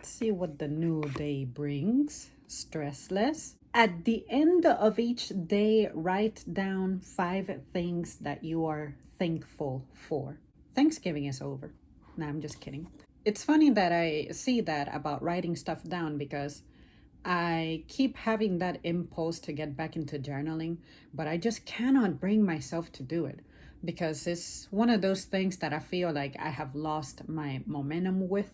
Let's see what the new day brings. Stressless. At the end of each day, write down 5 things that you are thankful for. Thanksgiving is over. No, I'm just kidding. It's funny that I see that about writing stuff down because I keep having that impulse to get back into journaling, but I just cannot bring myself to do it because it's one of those things that I feel like I have lost my momentum with.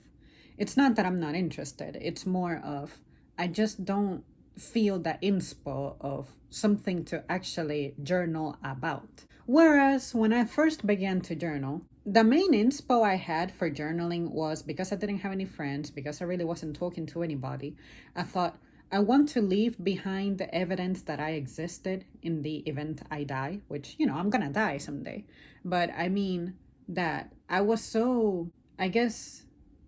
It's not that I'm not interested, it's more of I just don't feel that inspo of something to actually journal about. Whereas when I first began to journal, the main inspo I had for journaling was because I didn't have any friends, because I really wasn't talking to anybody. I thought, I want to leave behind the evidence that I existed in the event I die, which, I'm gonna die someday. But I mean that I was so, I guess,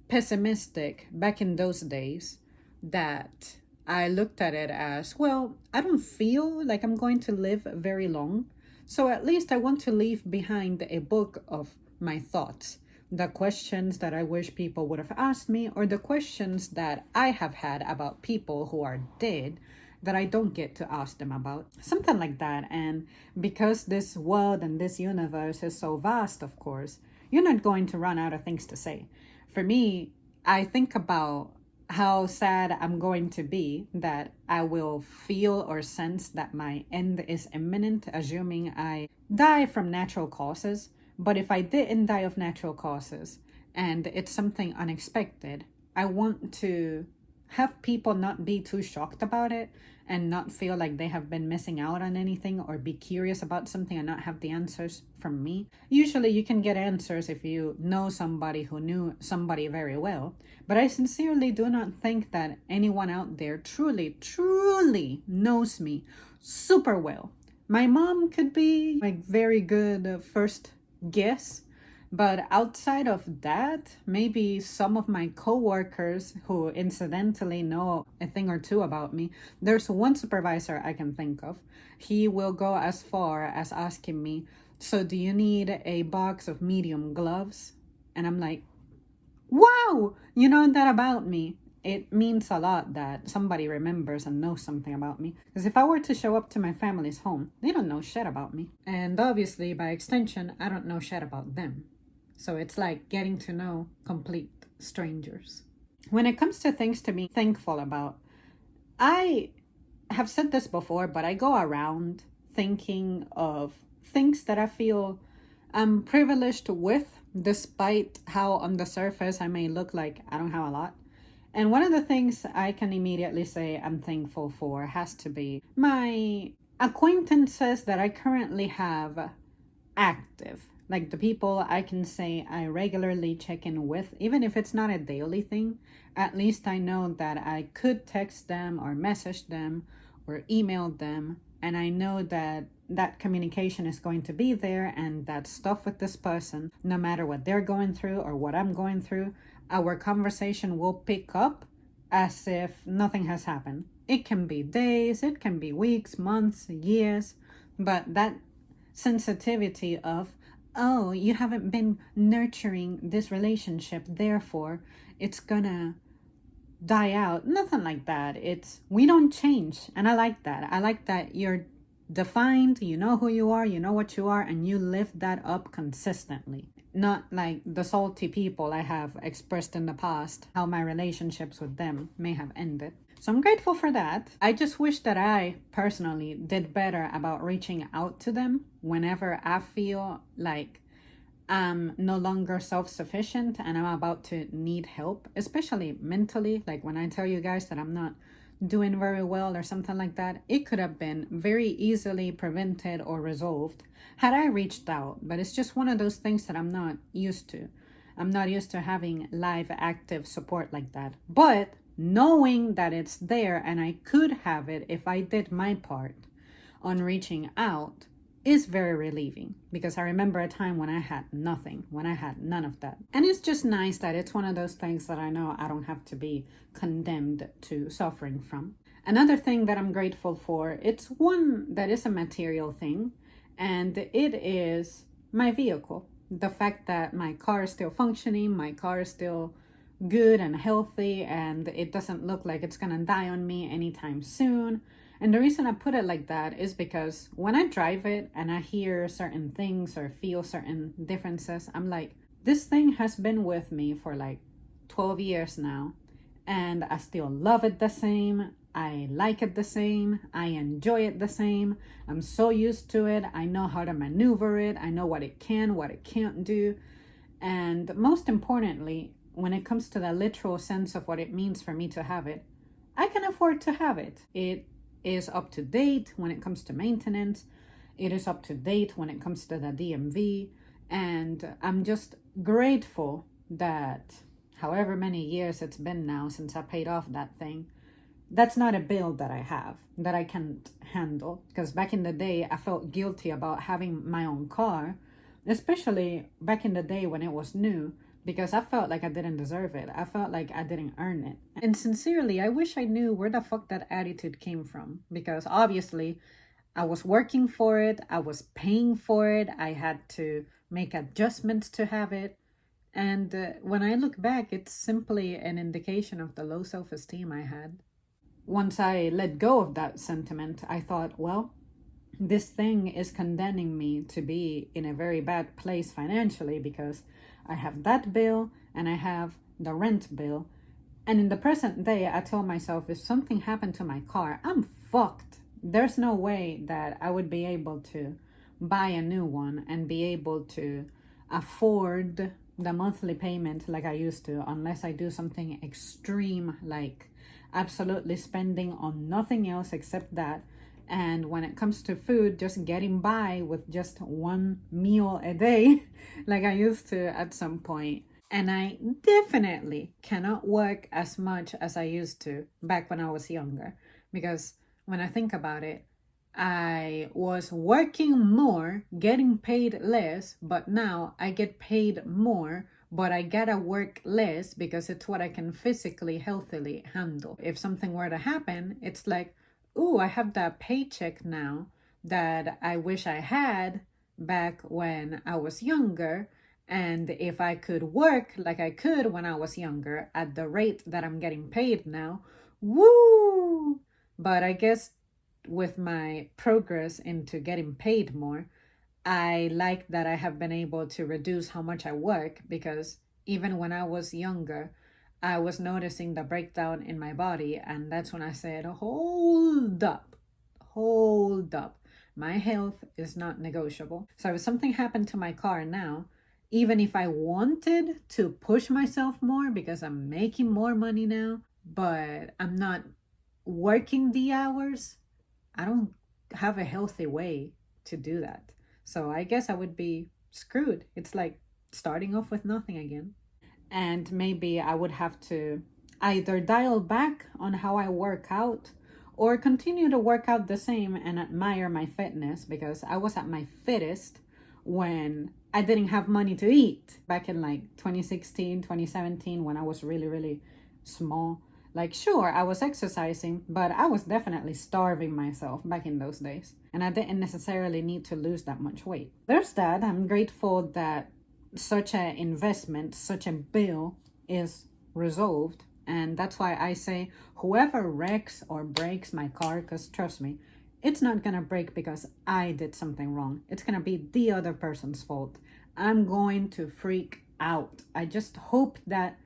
pessimistic back in those days that I looked at it as, well, I don't feel like I'm going to live very long. So at least I want to leave behind a book of my thoughts, the questions that I wish people would have asked me, or the questions that I have had about people who are dead that I don't get to ask them about. Something like that. And because this world and this universe is so vast, of course, you're not going to run out of things to say. For me, I think about how sad I'm going to be that I will feel or sense that my end is imminent, assuming I die from natural causes. But if I didn't die of natural causes and it's something unexpected, I want to have people not be too shocked about it and not feel like they have been missing out on anything, or be curious about something and not have the answers from me. Usually you can get answers if you know somebody who knew somebody very well, but I sincerely do not think that anyone out there truly knows me super well. My mom could be like very good first guess, but outside of that, maybe some of my coworkers who incidentally know a thing or two about me. There's one supervisor I can think of. He will go as far as asking me, so do you need a box of medium gloves? And I'm like, wow, you know that about me. It means a lot that somebody remembers and knows something about me. Because if I were to show up to my family's home, they don't know shit about me. And obviously, by extension, I don't know shit about them. So it's like getting to know complete strangers. When it comes to things to be thankful about, I have said this before, but I go around thinking of things that I feel I'm privileged with, despite how on the surface I may look like I don't have a lot. And one of the things I can immediately say I'm thankful for has to be my acquaintances that I currently have active. Like the people I can say I regularly check in with, even if it's not a daily thing, at least I know that I could text them or message them or email them. And I know that that communication is going to be there, and that stuff with this person, no matter what they're going through or what I'm going through, our conversation will pick up as if nothing has happened. It can be days, it can be weeks, months, years, but that sensitivity of, oh, you haven't been nurturing this relationship, therefore it's gonna die out. Nothing like that. It's, we don't change. And I like that. I like that you're defined, you know who you are, you know what you are, and you lift that up consistently. Not like the salty people I have expressed in the past, how my relationships with them may have ended. So I'm grateful for that. I just wish that I personally did better about reaching out to them whenever I feel like I'm no longer self-sufficient and I'm about to need help, especially mentally. Like when I tell you guys that I'm not doing very well or something like that, it could have been very easily prevented or resolved had I reached out. But it's just one of those things that I'm not used to. I'm not used to having live active support like that. But knowing that it's there and I could have it if I did my part on reaching out is very relieving, because I remember a time when I had nothing, when I had none of that. And it's just nice that it's one of those things that I know I don't have to be condemned to suffering from. Another thing that I'm grateful for, it's one that is a material thing, and it is my vehicle. The fact that my car is still functioning, my car is still good and healthy, and it doesn't look like it's gonna die on me anytime soon. And the reason I put it like that is because when I drive it and I hear certain things or feel certain differences, I'm like, this thing has been with me for like 12 years now, and I still love it the same. I like it the same. I enjoy it the same. I'm so used to it. I know how to maneuver it. I know what it can, what it can't do. And most importantly, when it comes to the literal sense of what it means for me to have it, I can afford to have it. It is up to date when it comes to maintenance. It is up to date when it comes to the DMV. And I'm just grateful that however many years it's been now since I paid off that thing, that's not a bill that I have, that I can't handle. Because back in the day, I felt guilty about having my own car, especially back in the day when it was new, because I felt like I didn't deserve it. I felt like I didn't earn it. And sincerely, I wish I knew where the fuck that attitude came from, because obviously I was working for it, I was paying for it, I had to make adjustments to have it. And when I look back, it's simply an indication of the low self-esteem I had. Once I let go of that sentiment, I thought, well, this thing is condemning me to be in a very bad place financially, because I have that bill and I have the rent bill. And in the present day, I told myself, if something happened to my car, I'm fucked. There's no way that I would be able to buy a new one and be able to afford the monthly payment like I used to, unless I do something extreme, like absolutely spending on nothing else except that. And when it comes to food, just getting by with just one meal a day, like I used to at some point. And I definitely cannot work as much as I used to back when I was younger. Because when I think about it, I was working more, getting paid less, but now I get paid more, but I gotta work less because it's what I can physically, healthily handle. If something were to happen, it's like, ooh, I have that paycheck now that I wish I had back when I was younger. And if I could work like I could when I was younger at the rate that I'm getting paid now, woo! But I guess with my progress into getting paid more, I like that I have been able to reduce how much I work, because even when I was younger, I was noticing the breakdown in my body, and that's when I said, hold up, hold up. My health is not negotiable. So if something happened to my car now, even if I wanted to push myself more because I'm making more money now, but I'm not working the hours, I don't have a healthy way to do that. So I guess I would be screwed. It's like starting off with nothing again. And maybe I would have to either dial back on how I work out or continue to work out the same and admire my fitness, because I was at my fittest when I didn't have money to eat back in like 2016, 2017, when I was really, really small. Like, sure, I was exercising, but I was definitely starving myself back in those days. And I didn't necessarily need to lose that much weight. There's that. I'm grateful that such an investment, such a bill is resolved. And that's why I say, whoever wrecks or breaks my car, because trust me, it's not going to break because I did something wrong. It's going to be the other person's fault. I'm going to freak out. I just hope that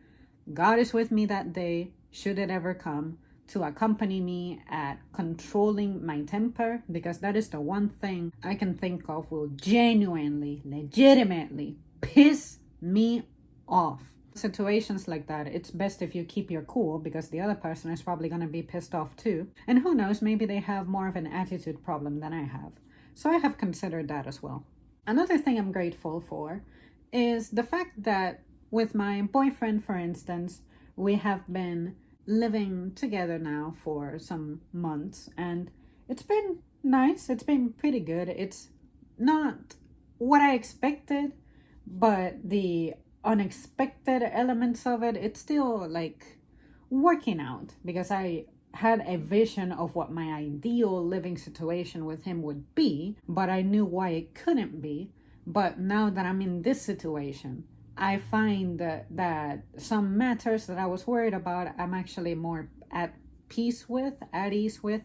God is with me that day, should it ever come, to accompany me at controlling my temper, because that is the one thing I can think of will genuinely, legitimately piss me off. Situations like that, it's best if you keep your cool, because the other person is probably going to be pissed off too. And who knows, maybe they have more of an attitude problem than I have. So I have considered that as well. Another thing I'm grateful for is the fact that with my boyfriend, for instance, we have been living together now for some months, and it's been nice. It's been pretty good. It's not what I expected, but the unexpected elements of it, it's still like working out, because I had a vision of what my ideal living situation with him would be, but I knew why it couldn't be. But now that I'm in this situation, I find that some matters that I was worried about, I'm actually more at peace with, at ease with,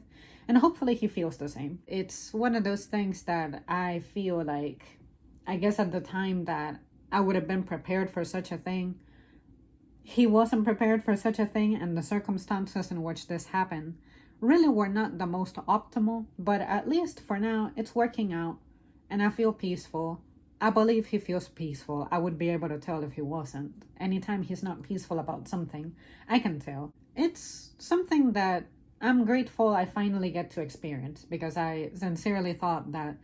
and hopefully he feels the same. It's one of those things that I feel like, I guess at the time that I would have been prepared for such a thing, he wasn't prepared for such a thing, and the circumstances in which this happened really were not the most optimal, but at least for now, it's working out, and I feel peaceful. I believe he feels peaceful. I would be able to tell if he wasn't. Anytime he's not peaceful about something, I can tell. It's something that I'm grateful I finally get to experience, because I sincerely thought that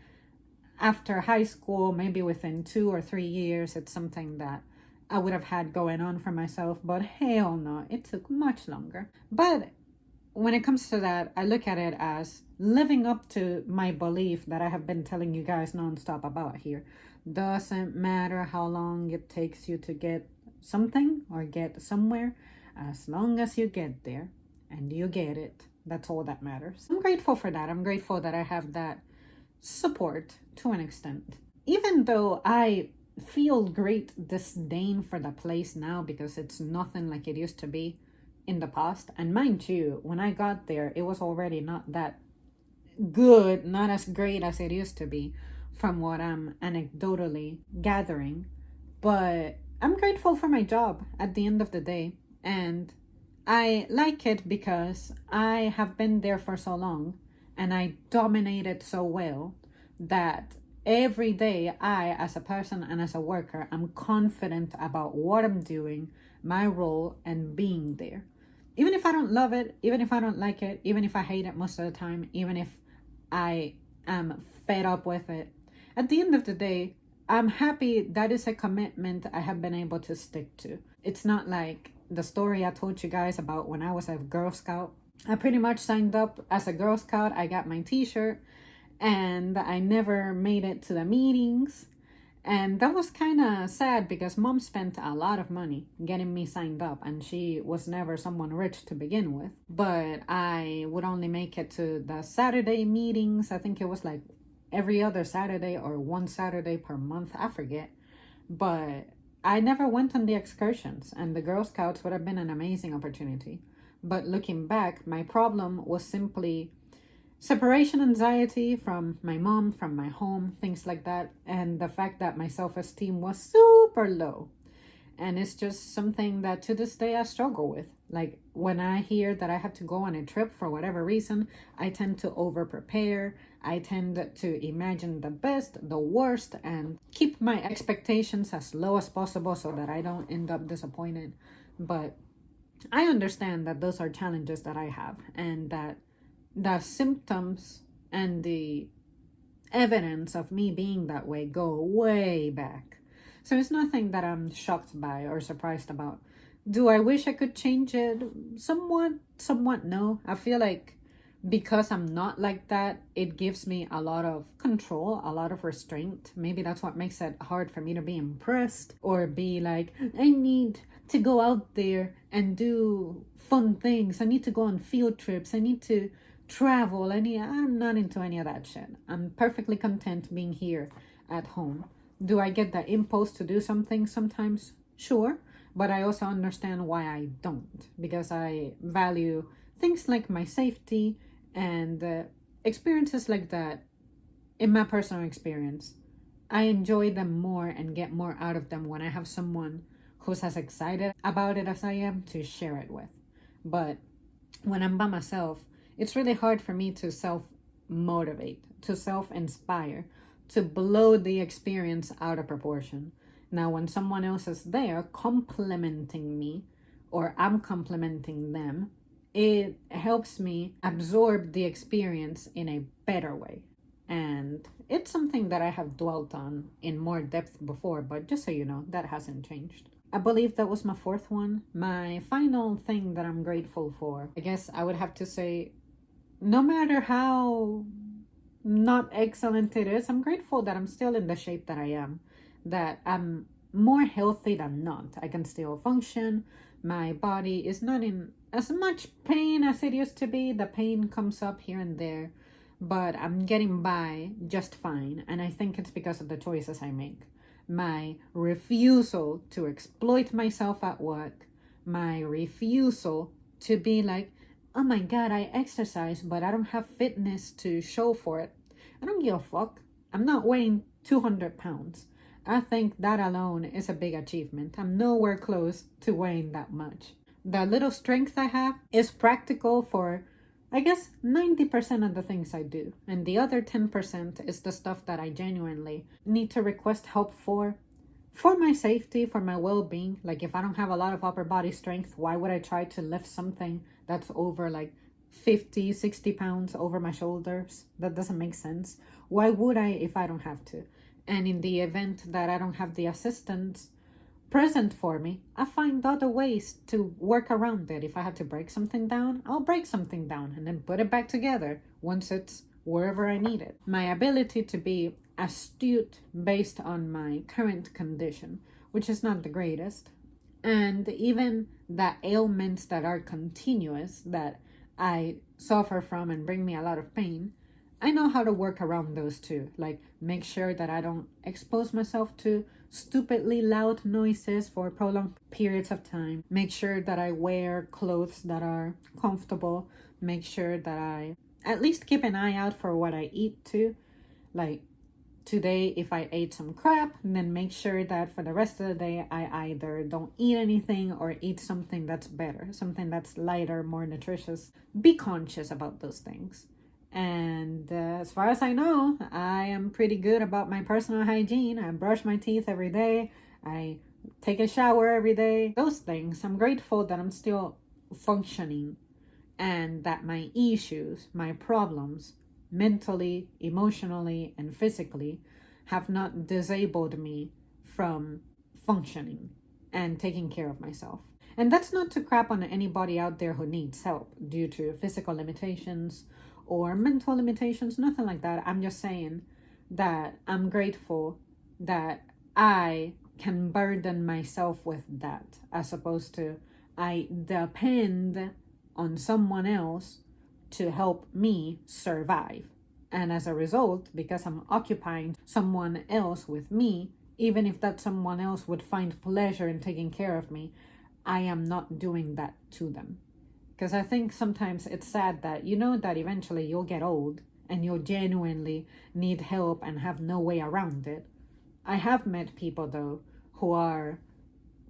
after high school, maybe within 2 or 3 years, it's something that I would have had going on for myself, but hell no, it took much longer. But when it comes to that, I look at it as living up to my belief that I have been telling you guys nonstop about here. Doesn't matter how long it takes you to get something or get somewhere, as long as you get there and you get it, that's all that matters. I'm grateful for that. I'm grateful that I have that support to an extent. Even though I feel great disdain for the place now because it's nothing like it used to be in the past. And mind you, when I got there, it was already not that good, not as great as it used to be from what I'm anecdotally gathering. But I'm grateful for my job at the end of the day. And I like it because I have been there for so long and I dominate it so well that every day I, as a person and as a worker, I'm confident about what I'm doing, my role, and being there. Even if I don't love it, even if I don't like it, even if I hate it most of the time, even if I am fed up with it, at the end of the day, I'm happy that is a commitment I have been able to stick to. It's not like the story I told you guys about when I was a Girl Scout. I pretty much signed up as a Girl Scout. I got my t-shirt and I never made it to the meetings. And that was kind of sad because mom spent a lot of money getting me signed up and she was never someone rich to begin with. But I would only make it to the Saturday meetings. I think it was like every other Saturday or one Saturday per month. I forget. But I never went on the excursions, and the Girl Scouts would have been an amazing opportunity. But looking back, my problem was simply separation anxiety from my mom, from my home, things like that, and the fact that my self-esteem was super low. And it's just something that to this day I struggle with. Like when I hear that I have to go on a trip for whatever reason, I tend to over prepare. I tend to imagine the best, the worst, and keep my expectations as low as possible so that I don't end up disappointed. But I understand that those are challenges that I have, and that the symptoms and the evidence of me being that way go way back. So it's nothing that I'm shocked by or surprised about. Do I wish I could change it? Somewhat no. I feel like because I'm not like that, it gives me a lot of control, a lot of restraint. Maybe that's what makes it hard for me to be impressed or be like, I need to go out there and do fun things. I need to go on field trips. I need to travel. I'm not into any of that shit. I'm perfectly content being here at home. Do I get the impulse to do something sometimes? Sure. But I also understand why I don't, because I value things like my safety and experiences like that. In my personal experience, I enjoy them more and get more out of them when I have someone who's as excited about it as I am to share it with. But when I'm by myself, it's really hard for me to self-motivate, to self-inspire, to blow the experience out of proportion. Now, when someone else is there complimenting me or I'm complimenting them, it helps me absorb the experience in a better way. And it's something that I have dwelt on in more depth before, but just so you know, that hasn't changed. I believe that was my fourth one. My final thing that I'm grateful for, I guess I would have to say, no matter how not excellent it is, I'm grateful that I'm still in the shape that I am, that I'm more healthy than not. I can still function. My body is not in as much pain as it used to be. The pain comes up here and there, but I'm getting by just fine. And I think it's because of the choices I make. my refusal to exploit myself at work, my refusal to be like, oh my God, I exercise, but I don't have fitness to show for it. I don't give a fuck. I'm not weighing 200 pounds. I think that alone is a big achievement. I'm nowhere close to weighing that much. The little strength I have is practical for, I guess, 90% of the things I do. And the other 10% is the stuff that I genuinely need to request help for my safety, for my well-being. Like if I don't have a lot of upper body strength, why would I try to lift something that's over like 50, 60 pounds over my shoulders? That doesn't make sense. Why would I if I don't have to? And in the event that I don't have the assistance present for me, I find other ways to work around it. If I have to break something down, I'll break something down and then put it back together once it's wherever I need it. My ability to be astute based on my current condition, which is not the greatest, and even the ailments that are continuous that I suffer from and bring me a lot of pain, I know how to work around those too. Like make sure that I don't expose myself to stupidly loud noises for prolonged periods of time. Make sure that I wear clothes that are comfortable. Make sure that I at least keep an eye out for what I eat too. Like today, if I ate some crap, then make sure that for the rest of the day, I either don't eat anything or eat something that's better, something that's lighter, more nutritious. Be conscious about those things. And as far as I know, I am pretty good about my personal hygiene. I brush my teeth every day. I take a shower every day. Those things. I'm grateful that I'm still functioning and that my issues, my problems, mentally, emotionally, and physically, have not disabled me from functioning and taking care of myself. And that's not to crap on anybody out there who needs help due to physical limitations or mental limitations, nothing like that. I'm just saying that I'm grateful that I can burden myself with that as opposed to I depend on someone else to help me survive. And as a result, because I'm occupying someone else with me, even if that someone else would find pleasure in taking care of me, I am not doing that to them. Because I think sometimes it's sad that you know that eventually you'll get old and you'll genuinely need help and have no way around it. I have met people though who are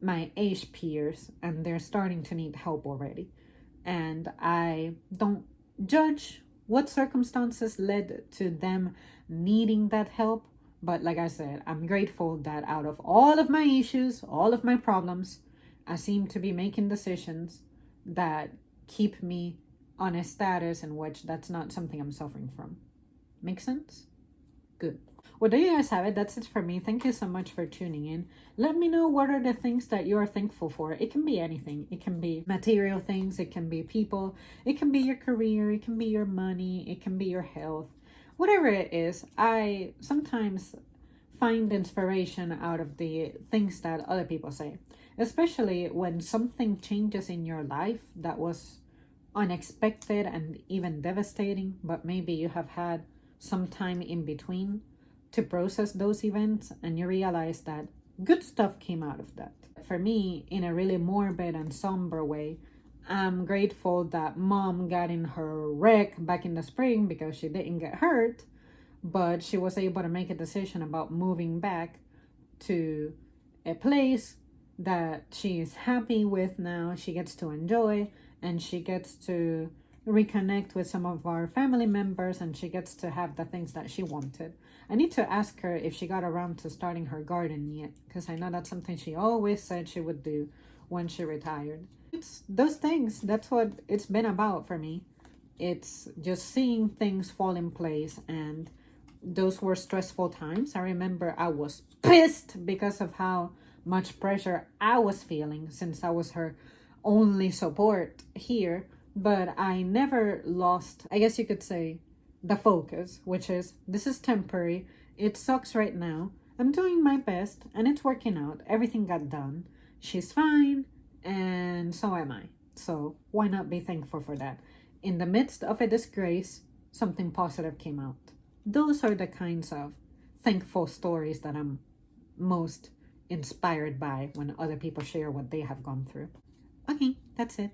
my age peers and they're starting to need help already. And I don't judge what circumstances led to them needing that help. But like I said, I'm grateful that out of all of my issues, all of my problems, I seem to be making decisions that keep me on a status in which that's not something I'm suffering from. Make sense? Good. Well, there you guys have it. That's it for me. Thank you so much for tuning in. Let me know what are the things that you are thankful for. It can be anything. It can be material things. It can be people. It can be your career. It can be your money. It can be your health. Whatever it is, I sometimes find inspiration out of the things that other people say, especially when something changes in your life that was unexpected and even devastating, but maybe you have had some time in between to process those events and you realize that good stuff came out of that. For me, in a really morbid and somber way, I'm grateful that mom got in her wreck back in the spring because she didn't get hurt, but she was able to make a decision about moving back to a place that she is happy with now. She gets to enjoy and she gets to reconnect with some of our family members and she gets to have the things that she wanted. I need to ask her if she got around to starting her garden yet, because I know that's something she always said she would do when she retired. It's those things. That's what it's been about for me. It's just seeing things fall in place, and those were stressful times. I remember I was pissed because of how much pressure I was feeling since I was her only support here, but I never lost, I guess you could say, the focus, which is this is temporary. It sucks right now. I'm doing my best and it's working out. Everything got done. She's fine and so am I. So why not be thankful for that? In the midst of a disgrace, something positive came out. Those are the kinds of thankful stories that I'm most inspired by when other people share what they have gone through. Okay, that's it.